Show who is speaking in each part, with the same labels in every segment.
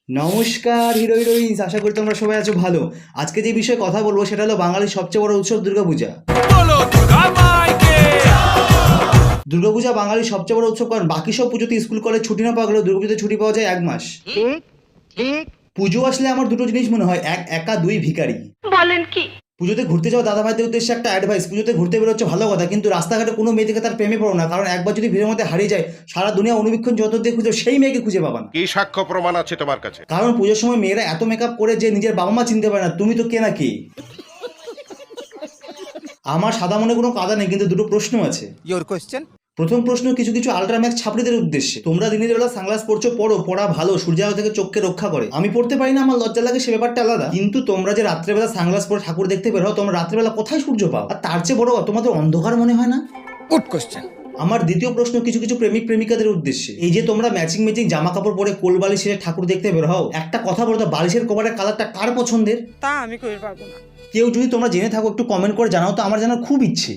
Speaker 1: নমস্কার হিরো হিরোইন্স, আশা করি তোমরা সবাই আছো ভালো। আজকে যে বিষয়ে কথা বলবো সেটা হলো বাঙালির সবচেয়ে বড় উৎসব দুর্গাপূজা। দুর্গাপূজা বাঙালির সবচেয়ে বড় উৎসব, কারণ বাকি সব পুজোতে স্কুল কলেজ ছুটি না পাওয়া গেলেও দুর্গাপূজাতে ছুটি পাওয়া যায় 1 মাস। পুজো আসলে আমার দুটো জিনিস মনে হয়, এক একা, দুই ভিখারি। বলেন কি? পুজোতে ঘুরতে যাওয়া দাদা ভাইদের উদ্দেশ্যে একটা অ্যাডভাইস: পুজোতে ঘুরতে বেরোচ্ছে ভালো কথা, কিন্তু রাস্তাঘাটে কোনো মেয়ে থেকে তার প্রেমে পড়ো না, কারণ একবার যদি ভিড়ের মধ্যে হারিয়ে যায় সারা দুনিয়া অনুবীক্ষণ যত দিয়ে খুঁজো সেই মেয়েকে খুঁজে পাবা না।
Speaker 2: কি সাক্ষ্য প্রমাণ আছে তোমার কাছে?
Speaker 1: কারণ পুজোর সময় মেয়েরা এত মেকআপ করে যে নিজের বাবা মা চিনতে পারে না, তুমি তো কে না কে। আমার সাদা মনে কোনো কাদা নেই, কিন্তু দুটো প্রশ্ন আছে।
Speaker 3: Your question?
Speaker 1: প্রথম প্রশ্ন কিছু কিছু আল্ট্রাম্যাক্স ছাত্রীদের উদ্দেশ্যে: তোমরা দিনের বেলা সানগ্লাস পরছো, পড়া ভালো, সূর্যালো থেকে চোখকে রক্ষা করে। আমি পড়তে পারি না, আমার লজ্জা লাগে, সে ব্যাপারটা আলাদা। কিন্তু তোমরা যে রাত্রেবেলা সানগ্লাস পরে ঠাকুর দেখতে বের হও, তোমরা রাত্রেবেলা কোথায় সূর্য পাও? আর তার চেয়ে বড়, তোমাদের অন্ধকার মনে হয় না?
Speaker 3: Good question.
Speaker 1: আমার দ্বিতীয় প্রশ্ন কিছু কিছু প্রেমিক প্রেমিকাদের উদ্দেশ্যে: এই যে তোমরা ম্যাচিং জামা কাপড় পরে কোলবালিশ সেরে ঠাকুর দেখতে বের হও, একটা কথা বলো তো, বালিশের কভারের কালারটা কার পছন্দের?
Speaker 4: তা আমি কই পারবো না।
Speaker 1: কেউ যদি তোমরা জেনে থাকো একটু কমেন্ট করে জানাও তো, আমার জানার খুব ইচ্ছে।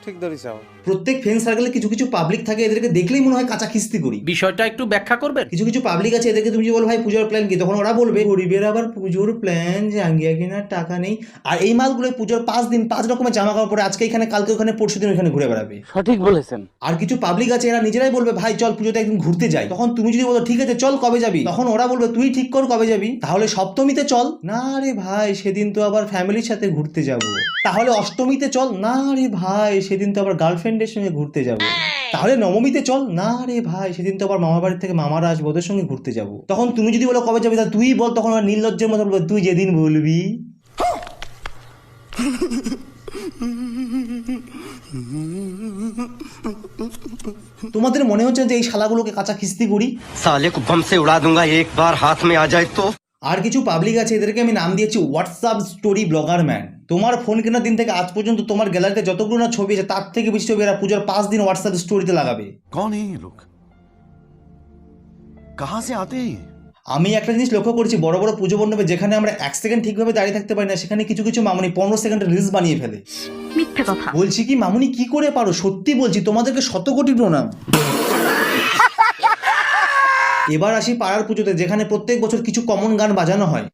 Speaker 4: ঠিক ধরেছ।
Speaker 1: প্রত্যেক ফ্রেন্ড সার্কেলে কিছু কিছু পাবলিক থাকে, এদেরকে দেখলেই মনে হয় কাঁচা খিস্তি করি।
Speaker 5: বিষয়টা একটু ব্যাখ্যা করবেন?
Speaker 1: কিছু কিছু পাবলিক আছে, এদেরকে তুমি যে বলো ভাই পুজোর প্ল্যান কি, তখন ওরা বলবে গরিবের আবার পুজোর প্ল্যান, জাঙ্গিয়া কেনার টাকা নেই। আর এই মালগুলো পুজোর 5 দিন 5 রকমের জামা কাপড় পরে আজকে এখানে, কালকে ওখানে, পরশু দিন ওখানে ঘুরে বেড়াবে।
Speaker 5: সঠিক বলেছেন।
Speaker 1: আর কিছু পাবলিক আছে, এরা নিজেরাই বলবে ভাই চল পুজোতে একদিন ঘুরতে যাই। তখন তুমি যদি বলো ঠিক আছে চল, কবে যাবি? তখন ওরা বলবে তুই ঠিক কর কবে যাবি। তাহলে সপ্তমীতে চল, না রে ভাই সেদিন তো আবার ফ্যামিলির সাথে ঘুরতে যাব। তাহলে অষ্টমীতে চল, না রে ভাই সেদিন তো আবার গার্লফ্রেন্ডের সঙ্গে ঘুরতে যাব। তাহলে নবমীতে চল, না রে ভাই সেদিন তো আবার মামা বাড়ির থেকে মামারা আসবে, ওদের সঙ্গে ঘুরতে যাব। তখন তুমি যদি বলো কবে যাবি, তাহলে তুই বল। তখন ওরা নির্লজ্জের মতো বলবে তুই যেদিন বলবি। তোমাদের মনে হচ্ছে যে এই শালাগুলোকে কাঁচা খিস্তি করি?
Speaker 6: साले को बम से उड़ा दूंगा एक बार हाथ में आ जाए तो।
Speaker 1: আর কিছু পাবলিক আছে, এদেরকে আমি নাম দিয়েছি হোয়াটসঅ্যাপ স্টোরি ব্লগার ম্যান। তোমার ফোন কেনার দিন থেকে আজ পর্যন্ত তোমার গ্যালারিতে যতগুলো না ছবি আছে তার থেকে বেশি ছবি এরা পুজোর 5 দিন হোয়াটসঅ্যাপ স্টোরিতে লাগাবে।
Speaker 7: कौन है ये लोग? कहां से आते हैं?
Speaker 1: আমি একটা জিনিস লক্ষ্য করেছি, বড় বড় পুজো মণ্ডপে যেখানে আমরা 1 সেকেন্ড ঠিকভাবে দাঁড়িয়ে থাকতে পারি না, সেখানে কিছু কিছু মামুনি 15 সেকেন্ডের রিলস বানিয়ে ফেলে। মিথ্যে কথা বলছি কি মামুনি, কি করে পারো? সত্যি বলছি, তোমাদেরকে শত কোটি প্রণাম। এবার আসি পাড়ার পুজোতে, যেখানে প্রত্যেক বছর কিছু কমন গান বাজানো হয়।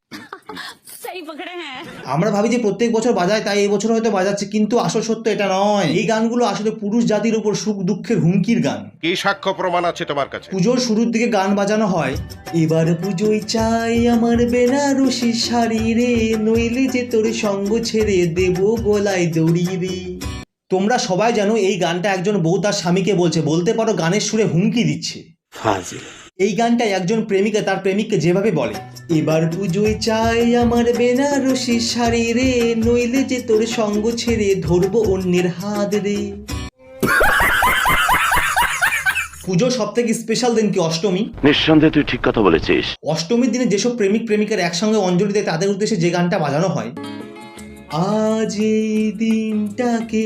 Speaker 1: আমরা ভাবি যে প্রত্যেক বছর বাজায়, তাই এই বছর হয়তো বাজাচ্ছে, কিন্তু আসল সত্য এটা নয়। এই গানগুলো আসলে পুরুষ জাতির উপর সুখ দুঃখের হুমকির গান।
Speaker 2: কি সাক্ষ্য প্রমাণ আছে তোমার কাছে?
Speaker 1: পুজোর শুরুর দিকে গান বাজানো হয়, এবার পুজোয় চাই আমার বেনারসি শাড়ি রে, নইলে যে তোর সঙ্গ ছেড়ে দেব গলায় দড়ি রে। তোমরা সবাই জানো এই গানটা একজন বউ তার স্বামীকে বলছে, বলতে পারো গানের সুরে হুমকি দিচ্ছে। এই গানটাই একজন প্রেমিকা তার প্রেমিককে যেভাবে বলে, এবার পুজোয় চাই আমার বেনারসি শাড়ি রে, নইলে যে তোর সঙ্গ ছেড়ে ধরবো অন্যের হাত রে। পুজোর সব থেকে স্পেশাল দিন কি? অষ্টমী।
Speaker 7: নিঃসন্দেহে তুই ঠিক কথা বলেছিস।
Speaker 1: অষ্টমীর দিনে যেসব প্রেমিক প্রেমিকার একসঙ্গে অঞ্জলি দেয় তাদের উদ্দেশ্যে যে গানটা বাজানো হয়, আজ এই দিনটাকে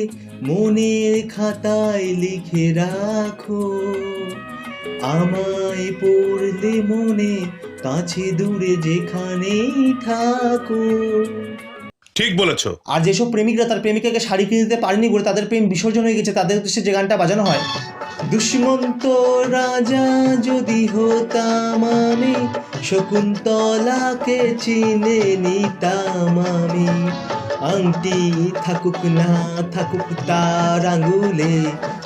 Speaker 1: মনের খাতায় লিখে রাখো, আমায় পড়লে মনে, কাছে দূরে যেখানেই থাকো।
Speaker 2: ঠিক বলেছো।
Speaker 1: আর যেসব প্রেমিকরা তার প্রেমিকাকে শাড়ি কিনে দিতে পারেনি বলে তাদের প্রেম বিসর্জন হয়ে গেছে, তাদের উদ্দেশ্যে যে গানটা বাজানো হয়, দুষ্মন্ত রাজা যদি হতাম আমি, শকুন্তলাকে চিনে নিতাম আমি, আংটি থাকুক না থাকুক তার আঙুলে,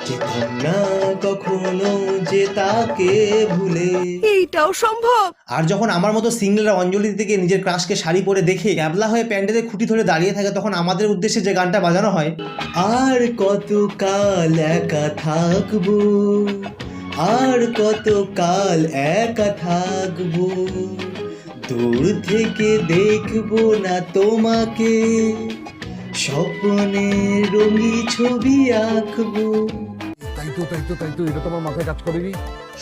Speaker 1: যেতাম না কখনো যে তাকে ভুলে।
Speaker 4: এইটাও সম্ভব?
Speaker 1: আর যখন আমার মতো সিঙ্গেলরা অঞ্জলি থেকে নিজের ক্রাশকে শাড়ি পরে দেখে ক্যাবলা হয়ে প্যান্ডেলে খুঁটি ধরে দাঁড়িয়ে থাকে, তখন আমাদের উদ্দেশ্যে যে গানটা বাজানো হয়, আর কত কাল একা থাকবো, আর কত কাল একা থাকবো, দূর থেকে দেখবো না তোমাকে, স্বপ্নের রঙি ছবি আঁকবো।
Speaker 3: তাই তো এটা তোমার মাথায় কাজ করেনি।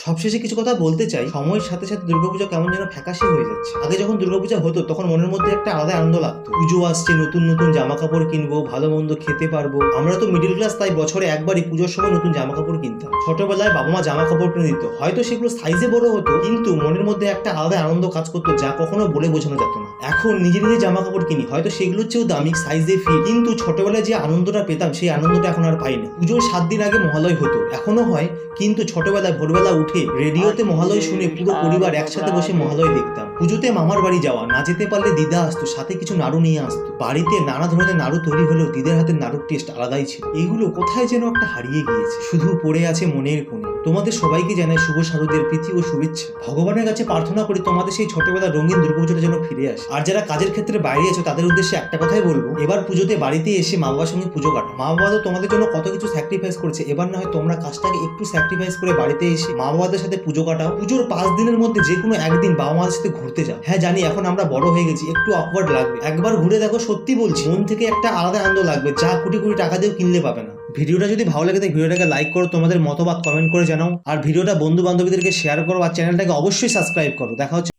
Speaker 1: সবশেষে কিছু কথা বলতে চাই, সময়ের সাথে সাথে দুর্গাপূজা কেমন যেন ফ্যাকাশে হয়ে যাচ্ছে। আগে যখন দুর্গাপূজা হতো তখন মনের মধ্যে একটা আলাদা আনন্দ লাগতো, পুজো আসছে, নতুন নতুন জামা কাপড় কিনবো, ভালো মন্দ খেতে পারবো। আমরা তো মিডিল ক্লাস, তাই বছরে একবারই পুজোর সময় নতুন জামা কাপড় কিনতাম। ছোটবেলায় বাবা মা জামা কাপড় কিনে দিত, হয়তো সেগুলো সাইজে বড় হতো, কিন্তু মনের মধ্যে একটা আলাদা আনন্দ কাজ করতো যা কখনো বলে বোঝানো যেত না। এখন নিজে নিজে জামা কাপড় কিনি, হয়তো সেগুলোর চেয়েও দামি, সাইজে ফিট, কিন্তু ছোটবেলায় যে আনন্দটা পেতাম সেই আনন্দটা এখন আর পাই না। পুজোর 7 দিন আগে মহালয় হতো, এখনো হয়, কিন্তু ছোটবেলায় ভোরবেলা উঠে রেডিওতে মহালয় শুনে পুরো পরিবার একসাথে বসে মহালয় দেখতাম। পুজোতে মামার বাড়ি যাওয়া, না যেতে পারলে দিদা আসতো, সাথে কিছু নাড়ু নিয়ে আসতো। বাড়িতে নানা ধরনের নাড়ু তৈরি হলেও দিদার হাতের নাড়ুর টেস্ট আলাদাই ছিল। এগুলো কোথায় যেন একটা হারিয়ে গিয়েছে, শুধু পড়ে আছে মনের কোণে। তোমাদের সবাইকে জানাই শুভ শারদের প্রীতি ও শুভেচ্ছা। ভগবানের কাছে প্রার্থনা করি তোমাদের সেই ছোটবেলার রঙিন দুর্গাপুজোটা যেন ফিরে আসে। আর যারা কাজের ক্ষেত্রে বাইরে আছো তাদের উদ্দেশ্যে একটা কথাই বলবো, এবার পুজোতে বাড়িতে এসে মা বাবার সঙ্গে পুজো কাটো। মা বাবা তো তোমাদের জন্য কত কিছু স্যাক্রিফাইস করেছে, এবার না হয় তোমরা কাজটাকে একটু স্যাক্রিফাইস করে বাড়িতে এসে মা বাবাদের সাথে পুজো কাটাও। পুজোর 5 দিনের মধ্যে যে কোনো একদিন বাবা মাদের সাথে ঘুরতে যাও। হ্যাঁ জানি এখন আমরা বড় হয়ে গেছি, একটু অকওয়ার্ড লাগবে, একবার ঘুরে দেখো, সত্যি বলছি মন থেকে একটা আলাদা আনন্দ লাগবে, যা কোটি কোটি টাকা দিয়েও কিনলে পাবে না। ভিডিওটা যদি ভালো লাগে তাই ভিডিওটাকে লাইক করো, তোমাদের মতবাদ কমেন্ট করে জানাও, আর ভিডিওটা বন্ধু বান্ধবীদেরকে শেয়ার করো, আর চ্যানেলটাকে অবশ্যই সাবস্ক্রাইব করো। দেখা হচ্ছে।